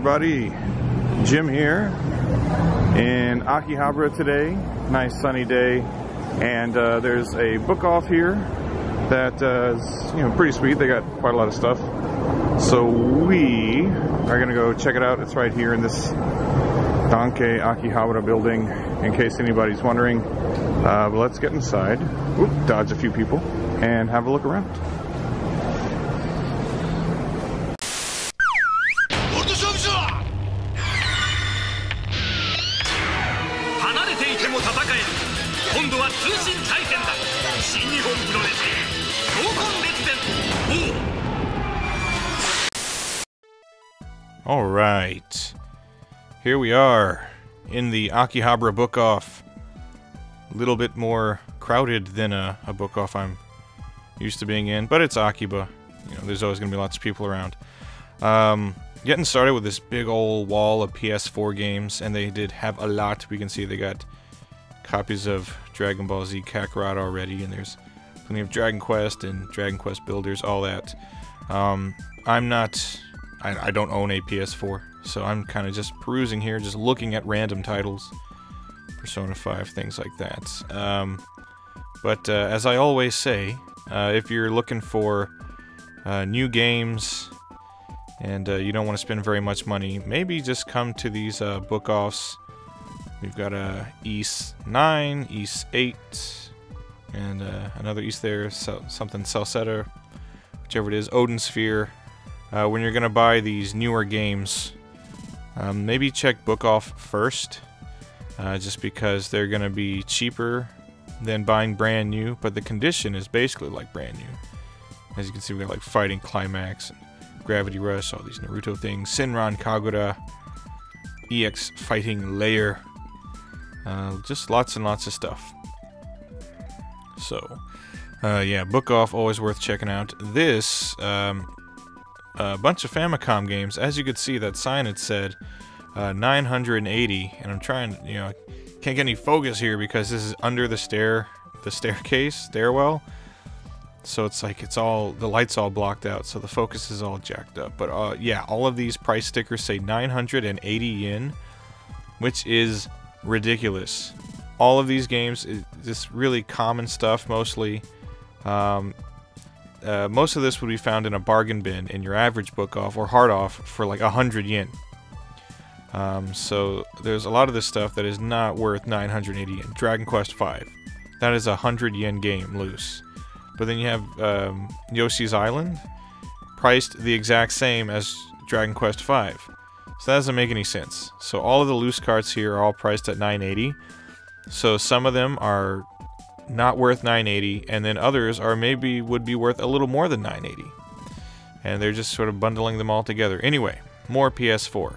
everybody, Jim here in Akihabara today. Nice sunny day, and there's a book off here that is pretty sweet. They got quite a lot of stuff, so we are gonna go check it out. It's right here in this Dankei Akihabara building, in case anybody's wondering. But let's get inside. Oop, dodge a few people and have a look around. Alright, here we are in the Akihabara book off. A little bit more crowded than a book off I'm used to being in, but it's Akiba. There's always going to be lots of people around. Getting started with this big old wall of PS4 games, and they did have a lot. We can see they got copies of Dragon Ball Z Kakarot already, and there's plenty of Dragon Quest and Dragon Quest Builders, all that. I don't own a PS4, so I'm kind of just perusing here, just looking at random titles. Persona 5, things like that. But as I always say, if you're looking for new games and you don't want to spend very much money, maybe just come to these book offs. We've got East 9, East 8, and another East there, something Salsetta, whichever it is, Odin Sphere. When you're going to buy these newer games, maybe check book off first, just because they're going to be cheaper than buying brand new, but the condition is basically like brand new. As you can see, we got like Fighting Climax, and Gravity Rush, all these Naruto things, Senran Kagura, EX Fighting Layer, just lots and lots of stuff. So, yeah, book off, always worth checking out. This, a bunch of Famicom games. As you could see, that sign had said 980, and I'm trying, can't get any focus here because this is under the stairwell. So it's like the light's all blocked out, so the focus is all jacked up. But yeah, all of these price stickers say 980 yen, which is ridiculous. All of these games is just really common stuff, mostly. Most of this would be found in a bargain bin in your average book off or hard off for like 100 yen. So there's a lot of this stuff that is not worth 980 yen. Dragon Quest V, that is a 100 yen game loose. But then you have Yoshi's Island, priced the exact same as Dragon Quest V. So that doesn't make any sense. So all of the loose carts here are all priced at 980. So some of them are not worth 980, and then others are maybe would be worth a little more than 980. And they're just sort of bundling them all together. Anyway, more PS4.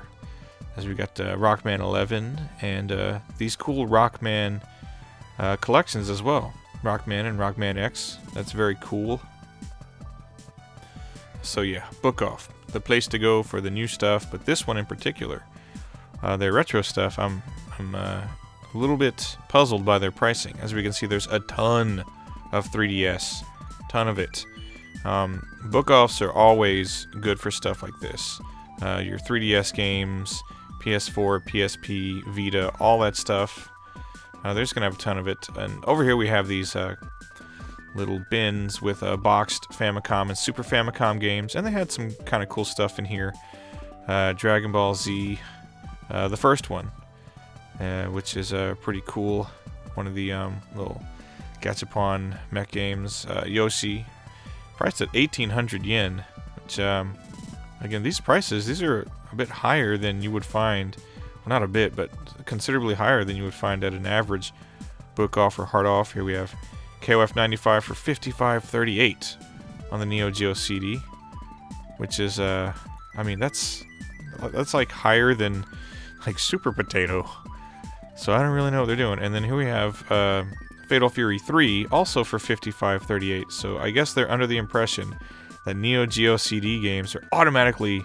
As we got Rockman 11 and these cool Rockman collections as well. Rockman and Rockman X. That's very cool. So yeah, book off. The place to go for the new stuff, but this one in particular, their retro stuff, I'm a little bit puzzled by their pricing. As we can see, there's a ton of 3DS. Ton of it. Book offs are always good for stuff like this. Your 3DS games, PS4, PSP, Vita, all that stuff. They're just gonna have a ton of it. And over here we have these little bins with boxed Famicom and Super Famicom games, and they had some kind of cool stuff in here. Dragon Ball Z, the first one, which is pretty cool. One of the little gachapon mech games. Yoshi, priced at 1,800 yen, which, again, these prices, these are a bit higher than you would find. Well, not a bit, but considerably higher than you would find at an average book off or hard off. Here we have KOF 95 for 55.38 on the Neo Geo CD, which is, I mean, that's like higher than like Super Potato. So I don't really know what they're doing. And then here we have Fatal Fury 3, also for 55.38. So I guess they're under the impression that Neo Geo CD games are automatically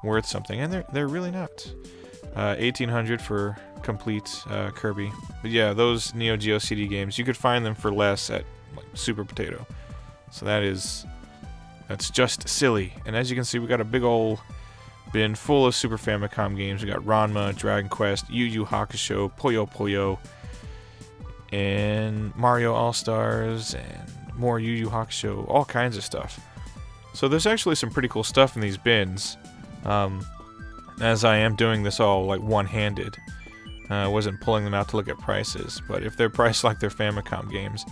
worth something, and they're really not. 1,800 for complete Kirby. But yeah, those Neo Geo CD games, you could find them for less at like Super Potato. So that's just silly. And as you can see, we got a big old bin full of Super Famicom games. We got Ranma, Dragon Quest, Yu Yu Hakusho, Puyo Puyo, and Mario All-Stars, and more Yu Yu Hakusho, all kinds of stuff. So there's actually some pretty cool stuff in these bins, as I am doing this all like one-handed. I wasn't pulling them out to look at prices, but if they're priced like they're Famicom games,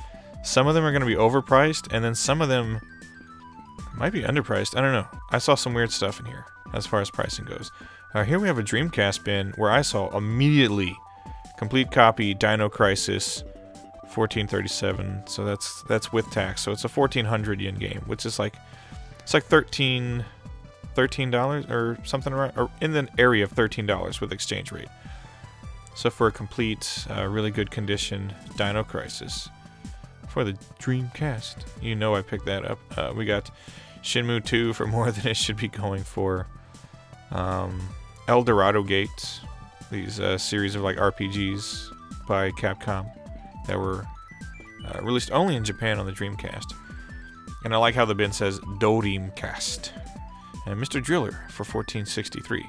some of them are going to be overpriced, and then some of them might be underpriced. I don't know. I saw some weird stuff in here as far as pricing goes. Here we have a Dreamcast bin where I saw immediately complete copy Dino Crisis 1437. So that's with tax. So it's a 1400 yen game, which is like it's like $13 or something around, or in the area of $13 with exchange rate. So for a complete, really good condition Dino Crisis for the Dreamcast, you know I picked that up. We got Shenmue 2 for more than it should be going for. El Dorado Gate, these series of like RPGs by Capcom that were released only in Japan on the Dreamcast. And I like how the bin says Dorimcast. And Mr. Driller for 1463.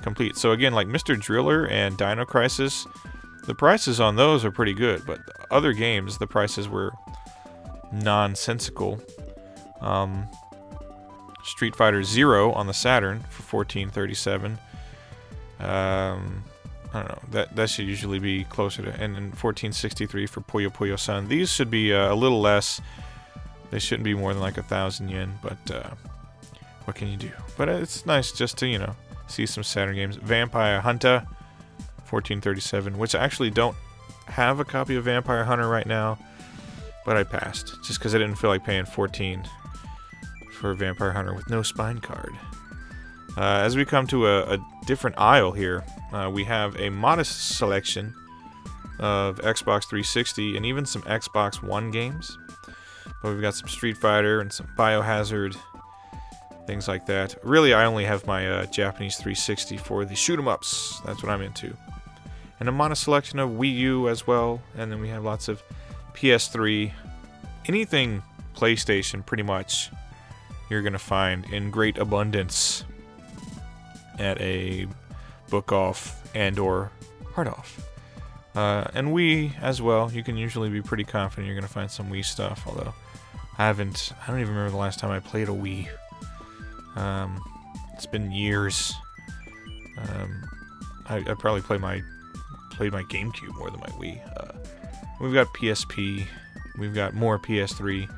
Complete. So again, like Mr. Driller and Dino Crisis, the prices on those are pretty good, but other games, the prices were nonsensical. Street Fighter Zero on the Saturn for 1437. I don't know. That should usually be closer to, and then 1463 for Puyo Puyo Sun. These should be a little less. They shouldn't be more than like 1,000 yen, but what can you do? But it's nice just to, you know, see some Saturn games. Vampire Hunter 1437, which I actually don't have a copy of Vampire Hunter right now, but I passed just because I didn't feel like paying 14 for Vampire Hunter with no spine card. As we come to a different aisle here, we have a modest selection of Xbox 360 and even some Xbox One games. But we've got some Street Fighter and some Biohazard, things like that. Really, I only have my Japanese 360 for the shoot-em-ups. That's what I'm into. And a modest selection of Wii U as well. And then we have lots of PS3. Anything PlayStation, pretty much, you're going to find in great abundance at a book off and or hard off. And Wii as well. You can usually be pretty confident you're going to find some Wii stuff, although I don't even remember the last time I played a Wii. It's been years. I probably played my GameCube more than my Wii. We've got PSP. We've got more PS3.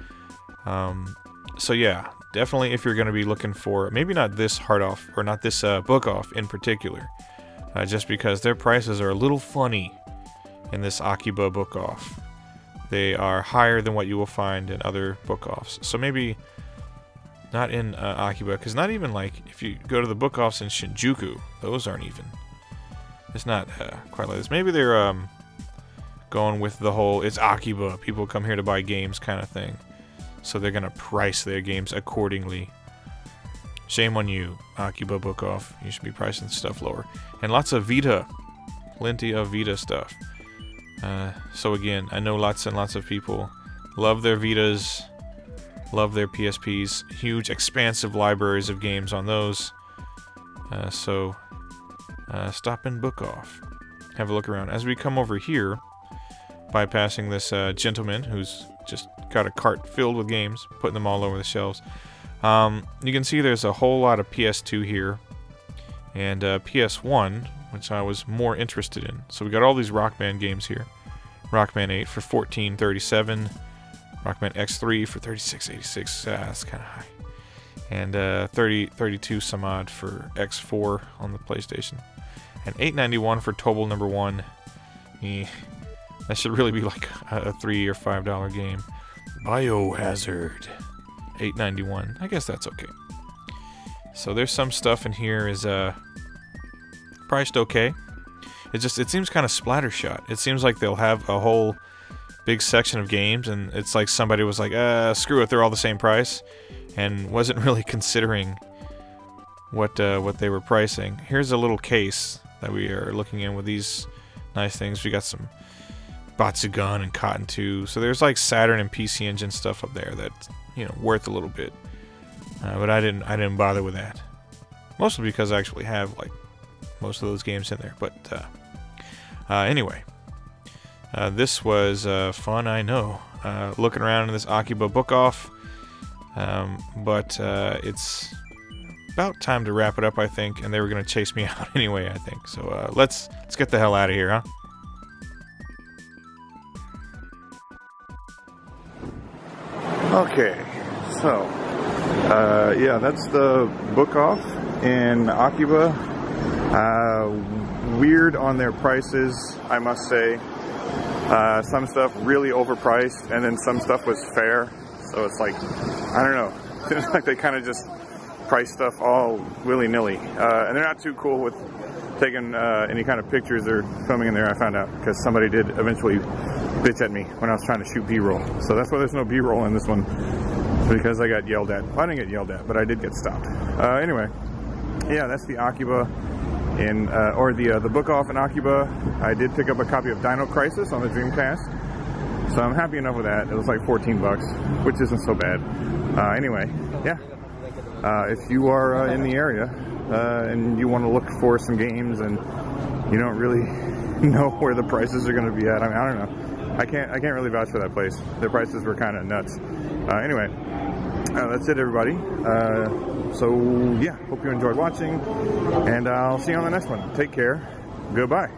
So yeah, definitely if you're going to be looking for, maybe not this hard off, or not this book off in particular, just because their prices are a little funny in this Akiba book off. They are higher than what you will find in other book offs. So maybe not in Akiba, because not even like if you go to the book offs in Shinjuku, those aren't even. It's not quite like this. Maybe they're going with the whole it's Akiba, people come here to buy games kind of thing. So they're gonna price their games accordingly. Shame on you, Akiba book off. You should be pricing stuff lower. And lots of Vita, plenty of Vita stuff. So again, I know lots and lots of people love their Vitas, love their PSPs, huge expansive libraries of games on those. So stop and book off. Have a look around. As we come over here, bypassing this gentleman who's just got a cart filled with games, putting them all over the shelves. You can see there's a whole lot of PS2 here, and PS1, which I was more interested in. So we got all these Rock Band games here. Rock Band 8 for $14.37, Rock Band X3 for $36.86. That's kind of high. And $32 some odd for X4 on the PlayStation, and $8.91 for Tobal number 1. That should really be like a $3 or $5 game. Biohazard, $8.91. I guess that's okay. So there's some stuff in here is priced okay. It seems kind of splattershot. It seems like they'll have a whole big section of games, and it's like somebody was like, screw it, they're all the same price, and wasn't really considering what they were pricing. Here's a little case that we are looking in with these nice things. We got some Batsugun and Cotton 2. So there's like Saturn and PC Engine stuff up there that's, you know, worth a little bit. But I didn't bother with that. Mostly because I actually have, like, most of those games in there. But, anyway. This was fun, I know. Looking around in this Akiba book off. But it's about time to wrap it up, I think. And they were going to chase me out anyway, I think. So, let's get the hell out of here, huh? Okay, so, yeah, that's the book off in Akiba. Weird on their prices, I must say. Some stuff really overpriced, and then some stuff was fair. So it's like, I don't know. It's like they kind of just price stuff all willy-nilly. And they're not too cool with taking any kind of pictures or filming in there, I found out, because somebody did eventually bitch at me when I was trying to shoot B-roll. So that's why there's no B-roll in this one, because I got yelled at. Well, I didn't get yelled at, but I did get stopped. Anyway, yeah, that's the Akiba in, or the book off in Akiba. I did pick up a copy of Dino Crisis on the Dreamcast, so I'm happy enough with that. It was like 14 bucks, which isn't so bad. Anyway, yeah, if you are in the area and you want to look for some games and you don't really know where the prices are going to be at, I mean, I don't know. I can't really vouch for that place. Their prices were kind of nuts. Anyway, that's it, everybody. So yeah, hope you enjoyed watching, and I'll see you on the next one. Take care. Goodbye.